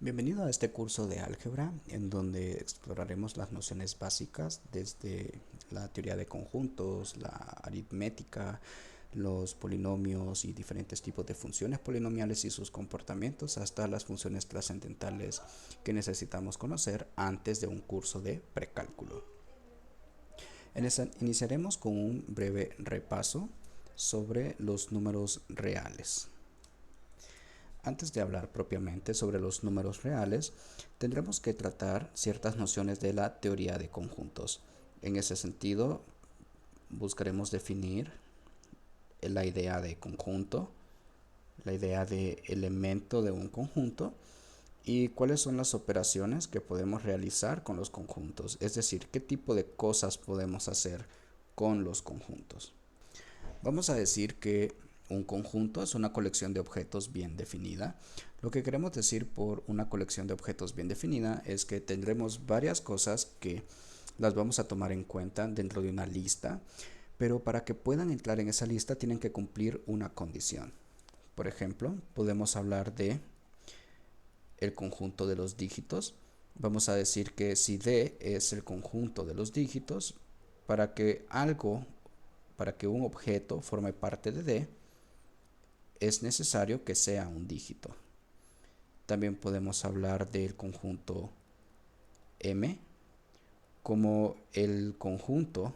Bienvenido a este curso de álgebra en donde exploraremos las nociones básicas desde la teoría de conjuntos, la aritmética, los polinomios y diferentes tipos de funciones polinomiales y sus comportamientos hasta las funciones trascendentales que necesitamos conocer antes de un curso de precálculo. Iniciaremos con un breve repaso sobre los números reales. Antes de hablar propiamente sobre los números reales, tendremos que tratar ciertas nociones de la teoría de conjuntos. En ese sentido, buscaremos definir la idea de conjunto, la idea de elemento de un conjunto y cuáles son las operaciones que podemos realizar con los conjuntos, es decir, qué tipo de cosas podemos hacer con los conjuntos. Vamos a decir que un conjunto es una colección de objetos bien definida. Lo que queremos decir por una colección de objetos bien definida es que tendremos varias cosas que las vamos a tomar en cuenta dentro de una lista, pero para que puedan entrar en esa lista tienen que cumplir una condición. Por ejemplo, podemos hablar de el conjunto de los dígitos. Vamos a decir que si D es el conjunto de los dígitos, para que un objeto forme parte de D, es necesario que sea un dígito. También podemos hablar del conjunto M como el conjunto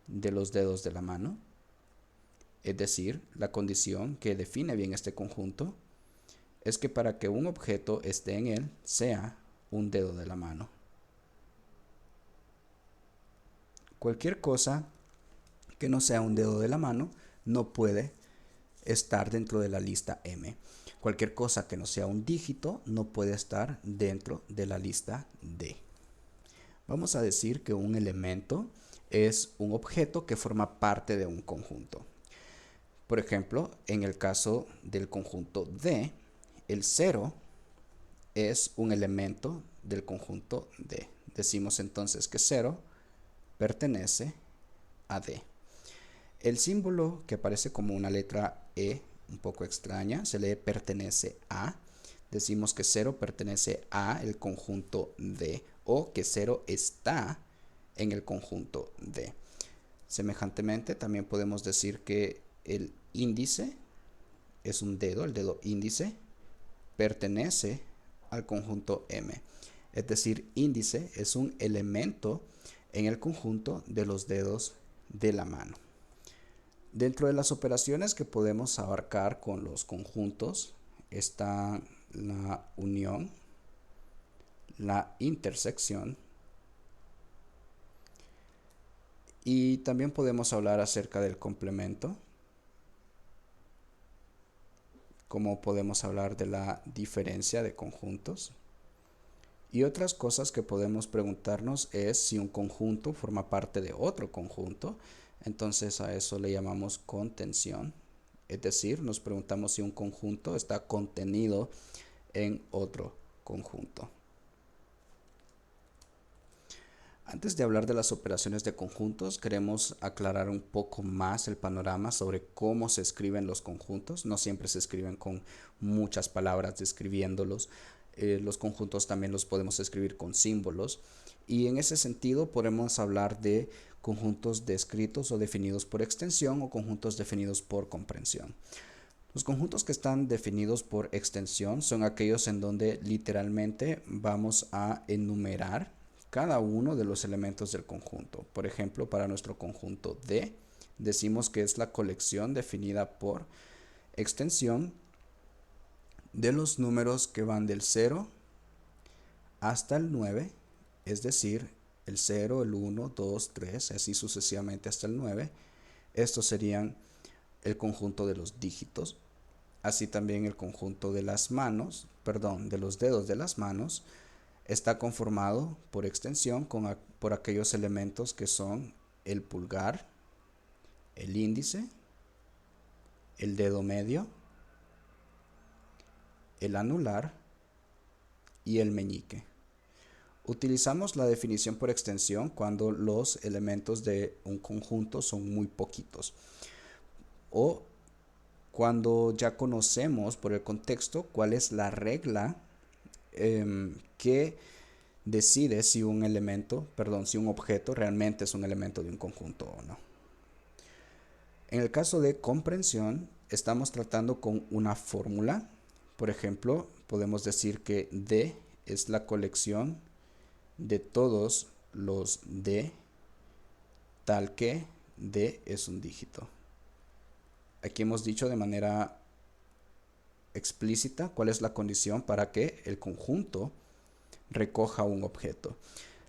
de los dedos de la mano, es decir, la condición que define bien este conjunto es que para que un objeto esté en él sea un dedo de la mano. Cualquier cosa que no sea un dedo de la mano no puede estar dentro de la lista M. Cualquier cosa que no sea un dígito no puede estar dentro de la lista D. Vamos a decir que un elemento es un objeto que forma parte de un conjunto. Por ejemplo, en el caso del conjunto D, el 0 es un elemento del conjunto D. Decimos entonces que 0 pertenece a D. El símbolo que aparece como una letra E un poco extraña se lee pertenece a. Decimos que 0 pertenece a el conjunto D o que 0 está en el conjunto D. Semejantemente, también podemos decir que el índice es un dedo, el dedo índice pertenece al conjunto M. Es decir, índice es un elemento en el conjunto de los dedos de la mano. Dentro de las operaciones que podemos abarcar con los conjuntos está la unión, la intersección y también podemos hablar acerca del complemento, como podemos hablar de la diferencia de conjuntos. Y otras cosas que podemos preguntarnos es si un conjunto forma parte de otro conjunto. Entonces a eso le llamamos contención. Es decir, nos preguntamos si un conjunto está contenido en otro conjunto. Antes de hablar de las operaciones de conjuntos, queremos aclarar un poco más el panorama sobre cómo se escriben los conjuntos. No siempre se escriben con muchas palabras describiéndolos. Los conjuntos también los podemos escribir con símbolos. Y en ese sentido podemos hablar de conjuntos descritos o definidos por extensión o conjuntos definidos por comprensión. Los conjuntos que están definidos por extensión son aquellos en donde literalmente vamos a enumerar cada uno de los elementos del conjunto. Por ejemplo, para nuestro conjunto D, decimos que es la colección definida por extensión de los números que van del 0 hasta el 9, es decir, el 0, el 1, 2, 3, así sucesivamente hasta el 9. Estos serían el conjunto de los dígitos. Así también el conjunto de las manos, de los dedos de las manos, está conformado por extensión por aquellos elementos que son el pulgar, el índice, el dedo medio, el anular y el meñique. Utilizamos la definición por extensión cuando los elementos de un conjunto son muy poquitos o cuando ya conocemos por el contexto cuál es la regla que decide si un elemento, perdón, si un objeto realmente es un elemento de un conjunto o no. En el caso de comprensión, estamos tratando con una fórmula. Por ejemplo, podemos decir que D es la colección de todos los D tal que D es un dígito. Aquí hemos dicho de manera explícita cuál es la condición para que el conjunto recoja un objeto.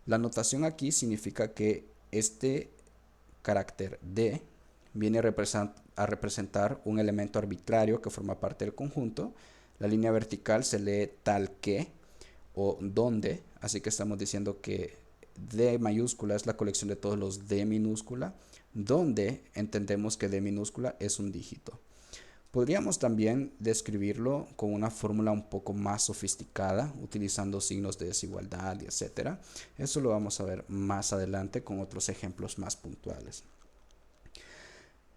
La notación aquí significa que este carácter D viene a representar un elemento arbitrario que forma parte del conjunto. La línea vertical se lee tal que o donde, así que estamos diciendo que D mayúscula es la colección de todos los D minúscula, donde entendemos que D minúscula es un dígito. Podríamos también describirlo con una fórmula un poco más sofisticada, utilizando signos de desigualdad y etcétera. Eso lo vamos a ver más adelante con otros ejemplos más puntuales.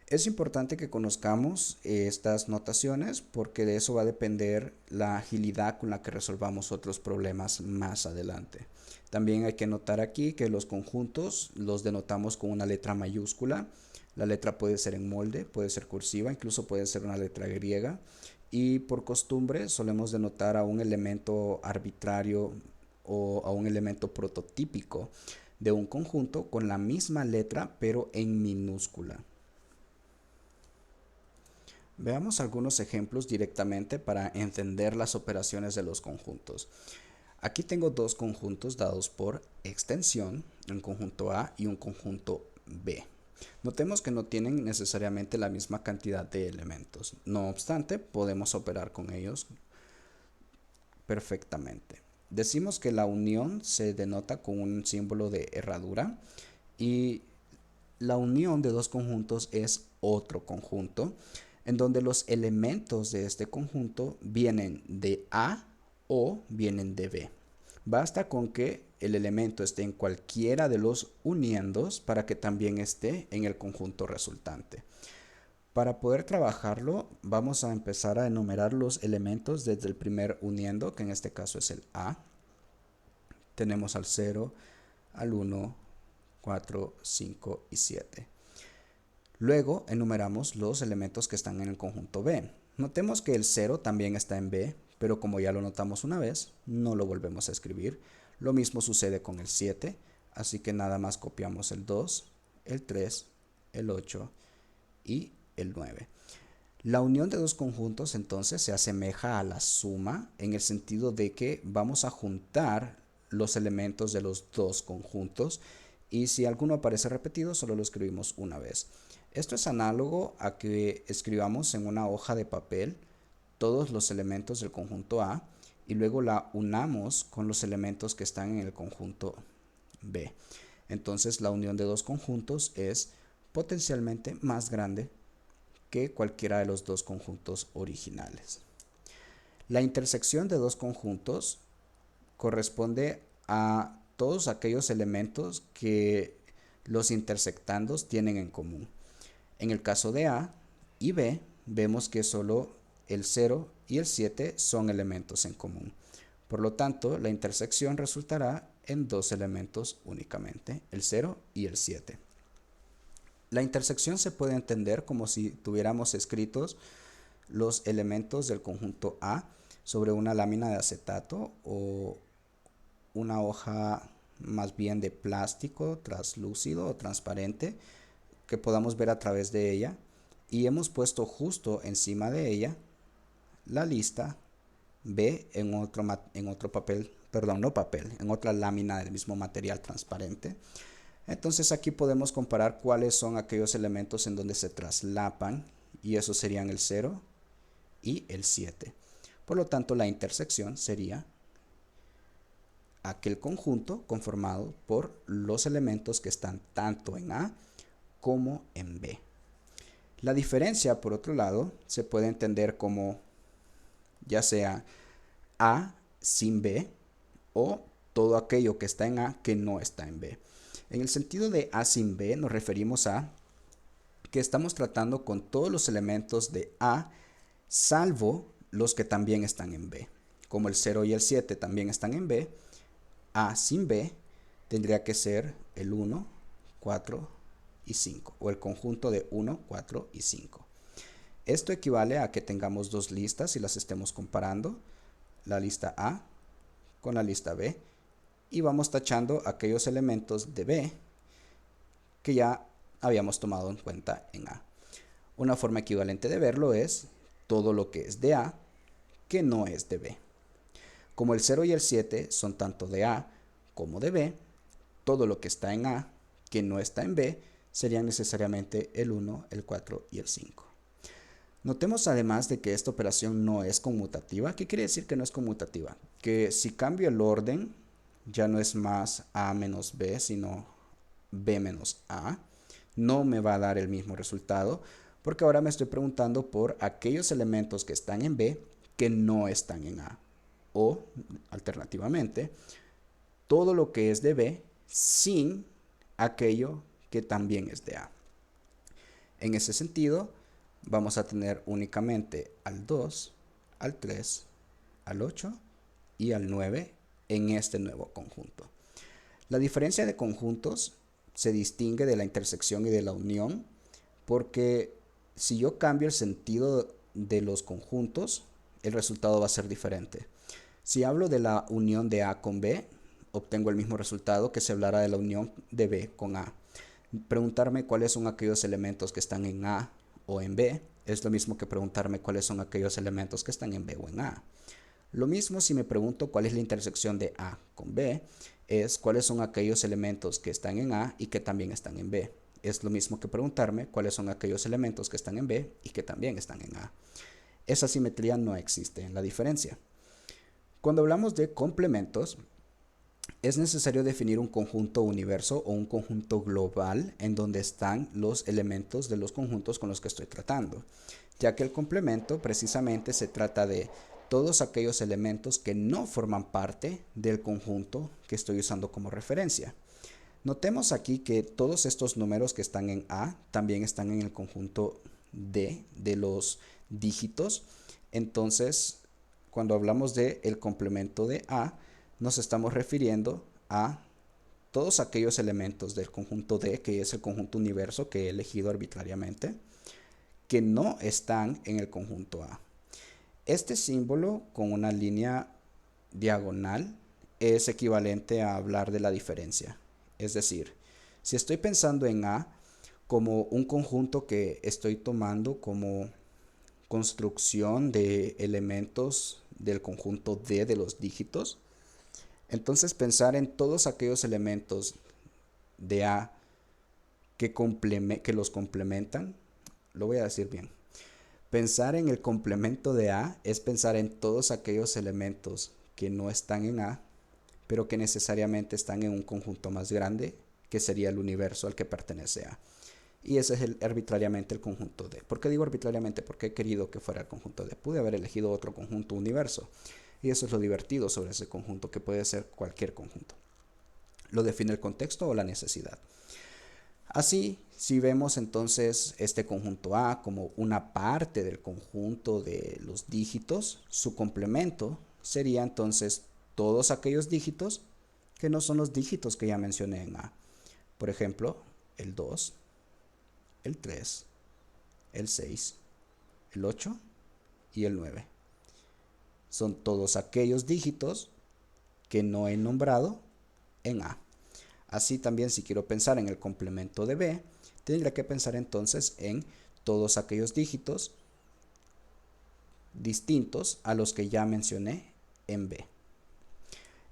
Es importante que conozcamos estas notaciones porque de eso va a depender la agilidad con la que resolvamos otros problemas más adelante. También hay que notar aquí que los conjuntos los denotamos con una letra mayúscula. La letra puede ser en molde, puede ser cursiva, incluso puede ser una letra griega. Y por costumbre solemos denotar a un elemento arbitrario o a un elemento prototípico de un conjunto con la misma letra pero en minúscula. Veamos algunos ejemplos directamente para entender las operaciones de los conjuntos. Aquí tengo dos conjuntos dados por extensión, un conjunto A y un conjunto B. Notemos que no tienen necesariamente la misma cantidad de elementos. No obstante, podemos operar con ellos perfectamente. Decimos que la unión se denota con un símbolo de herradura y la unión de dos conjuntos es otro conjunto en donde los elementos de este conjunto vienen de A o vienen de B. Basta con que el elemento esté en cualquiera de los uniendos para que también esté en el conjunto resultante. Para poder trabajarlo, vamos a empezar a enumerar los elementos desde el primer uniendo, que en este caso es el A. Tenemos al 0, al 1, 4, 5 y 7. Luego enumeramos los elementos que están en el conjunto B. Notemos que el 0 también está en B, pero como ya lo notamos una vez, no lo volvemos a escribir. Lo mismo sucede con el 7, así que nada más copiamos el 2, el 3, el 8 y el 9. La unión de dos conjuntos entonces se asemeja a la suma en el sentido de que vamos a juntar los elementos de los dos conjuntos y si alguno aparece repetido solo lo escribimos una vez. Esto es análogo a que escribamos en una hoja de papel todos los elementos del conjunto A y luego la unamos con los elementos que están en el conjunto B. Entonces la unión de dos conjuntos es potencialmente más grande que cualquiera de los dos conjuntos originales. La intersección de dos conjuntos corresponde a todos aquellos elementos que los intersectandos tienen en común. En el caso de A y B, vemos que solo el 0 y el 7 son elementos en común. Por lo tanto, la intersección resultará en dos elementos únicamente, el 0 y el 7. La intersección se puede entender como si tuviéramos escritos los elementos del conjunto A sobre una lámina de acetato o una hoja más bien de plástico translúcido o transparente que podamos ver a través de ella y hemos puesto justo encima de ella la lista B en otro papel, perdón, no papel, en otra lámina del mismo material transparente. Entonces aquí podemos comparar cuáles son aquellos elementos en donde se traslapan y esos serían el 0 y el 7. Por lo tanto, la intersección sería aquel conjunto conformado por los elementos que están tanto en A como en B. La diferencia, por otro lado, se puede entender como ya sea A sin B o todo aquello que está en A que no está en B. En el sentido de A sin B nos referimos a que estamos tratando con todos los elementos de A, salvo los que también están en B. Como el 0 y el 7 también están en B, A sin B tendría que ser el 1, 4 y 5, o el conjunto de 1, 4 y 5. Esto equivale a que tengamos dos listas y las estemos comparando, la lista A con la lista B, y vamos tachando aquellos elementos de B que ya habíamos tomado en cuenta en A. Una forma equivalente de verlo es todo lo que es de A que no es de B. Como el 0 y el 7 son tanto de A como de B, todo lo que está en A que no está en B serían necesariamente el 1, el 4 y el 5. Notemos además de que esta operación no es conmutativa. ¿Qué quiere decir que no es conmutativa? Que si cambio el orden, ya no es más A menos B, sino B menos A. No me va a dar el mismo resultado, porque ahora me estoy preguntando por aquellos elementos que están en B que no están en A. O, alternativamente, todo lo que es de B sin aquello que también es de A. En ese sentido, vamos a tener únicamente al 2, al 3, al 8 y al 9 en este nuevo conjunto. La diferencia de conjuntos se distingue de la intersección y de la unión, porque si yo cambio el sentido de los conjuntos, el resultado va a ser diferente. Si hablo de la unión de A con B, obtengo el mismo resultado que si hablara de la unión de B con A. Preguntarme cuáles son aquellos elementos que están en A o en B es lo mismo que preguntarme cuáles son aquellos elementos que están en B o en A. Lo mismo si me pregunto cuál es la intersección de A con B, es cuáles son aquellos elementos que están en A y que también están en B. Es lo mismo que preguntarme cuáles son aquellos elementos que están en B y que también están en A. Esa simetría no existe en la diferencia. Cuando hablamos de complementos, es necesario definir un conjunto universo o un conjunto global en donde están los elementos de los conjuntos con los que estoy tratando, ya que el complemento precisamente se trata de todos aquellos elementos que no forman parte del conjunto que estoy usando como referencia. Notemos aquí que todos estos números que están en A también están en el conjunto D de los dígitos. Entonces, cuando hablamos de el complemento de A, nos estamos refiriendo a todos aquellos elementos del conjunto D, que es el conjunto universo que he elegido arbitrariamente, que no están en el conjunto A. Este símbolo con una línea diagonal es equivalente a hablar de la diferencia. Es decir, si estoy pensando en A como un conjunto que estoy tomando como construcción de elementos del conjunto D de los dígitos, entonces pensar en todos aquellos elementos de A que los complementan, lo voy a decir bien. Pensar en el complemento de A es pensar en todos aquellos elementos que no están en A, pero que necesariamente están en un conjunto más grande, que sería el universo al que pertenece A. Y ese es arbitrariamente el conjunto D. ¿Por qué digo arbitrariamente? Porque he querido que fuera el conjunto D. Pude haber elegido otro conjunto universo. Y eso es lo divertido sobre ese conjunto, que puede ser cualquier conjunto. Lo define el contexto o la necesidad. Así, si vemos entonces este conjunto A como una parte del conjunto de los dígitos, su complemento sería entonces todos aquellos dígitos que no son los dígitos que ya mencioné en A. Por ejemplo, el 2, el 3, el 6, el 8 y el 9. Son todos aquellos dígitos que no he nombrado en A. Así también, si quiero pensar en el complemento de B, tendría que pensar entonces en todos aquellos dígitos distintos a los que ya mencioné en B.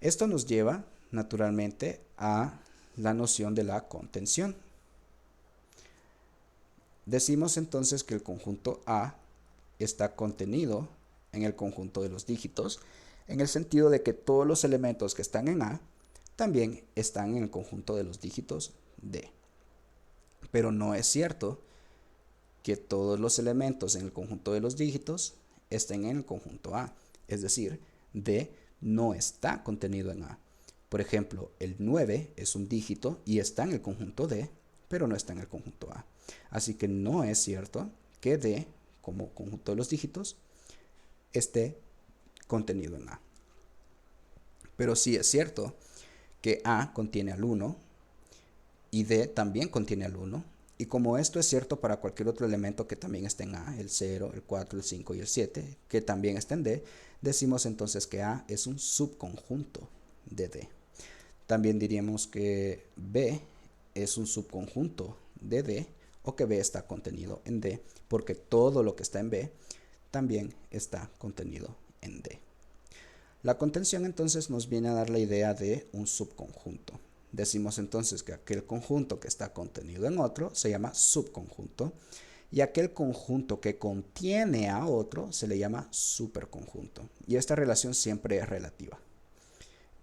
Esto nos lleva naturalmente a la noción de la contención. Decimos entonces que el conjunto A está contenido en el conjunto de los dígitos, en el sentido de que todos los elementos que están en A también están en el conjunto de los dígitos D. Pero no es cierto que todos los elementos en el conjunto de los dígitos estén en el conjunto A. Es decir, D no está contenido en A. Por ejemplo, el 9 es un dígito y está en el conjunto D, pero no está en el conjunto A. Así que no es cierto que D, como conjunto de los dígitos, esté contenido en A. Pero sí es cierto que A contiene al 1 y D también contiene al 1. Y como esto es cierto para cualquier otro elemento que también esté en A, el 0, el 4, el 5 y el 7, que también está en D, decimos entonces que A es un subconjunto de D. También diríamos que B es un subconjunto de D o que B está contenido en D, porque todo lo que está en B también está contenido en D. La contención entonces nos viene a dar la idea de un subconjunto. Decimos entonces que aquel conjunto que está contenido en otro se llama subconjunto y aquel conjunto que contiene a otro se le llama superconjunto. Y esta relación siempre es relativa.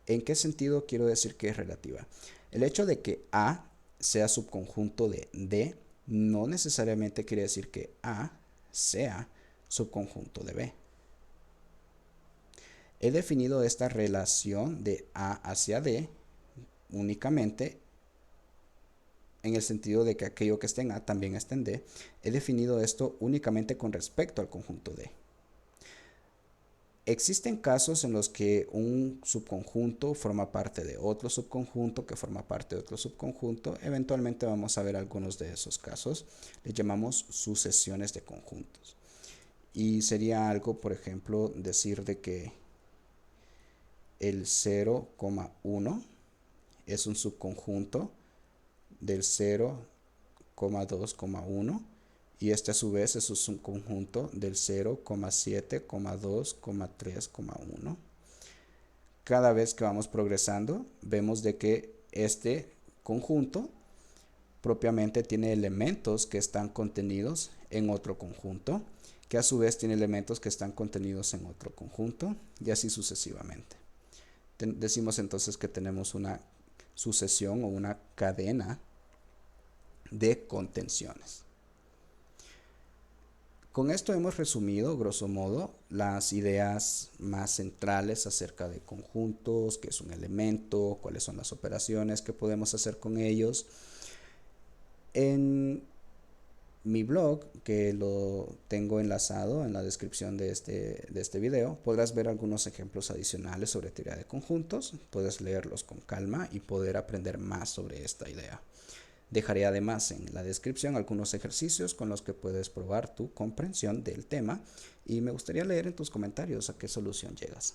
¿En qué sentido quiero decir que es relativa? El hecho de que A sea subconjunto de D no necesariamente quiere decir que A sea subconjunto de B. He definido esta relación de A hacia D únicamente en el sentido de que aquello que está en A también está en D. He definido esto únicamente con respecto al conjunto D. Existen casos en los que un subconjunto forma parte de otro subconjunto que forma parte de otro subconjunto. Eventualmente vamos a ver algunos de esos casos. Les llamamos sucesiones de conjuntos. Y sería algo, por ejemplo, decir de que el 0,1 es un subconjunto del 0,2,1 y este a su vez es un subconjunto del 0,7,2,3,1. Cada vez que vamos progresando vemos de que este conjunto propiamente tiene elementos que están contenidos en otro conjunto, que a su vez tiene elementos que están contenidos en otro conjunto y así sucesivamente. Decimos entonces que tenemos una sucesión o una cadena de contenciones. Con esto hemos resumido, grosso modo, las ideas más centrales acerca de conjuntos, qué es un elemento, cuáles son las operaciones que podemos hacer con ellos. En mi blog, que lo tengo enlazado en la descripción de este video, podrás ver algunos ejemplos adicionales sobre teoría de conjuntos, puedes leerlos con calma y poder aprender más sobre esta idea. Dejaré además en la descripción algunos ejercicios con los que puedes probar tu comprensión del tema y me gustaría leer en tus comentarios a qué solución llegas.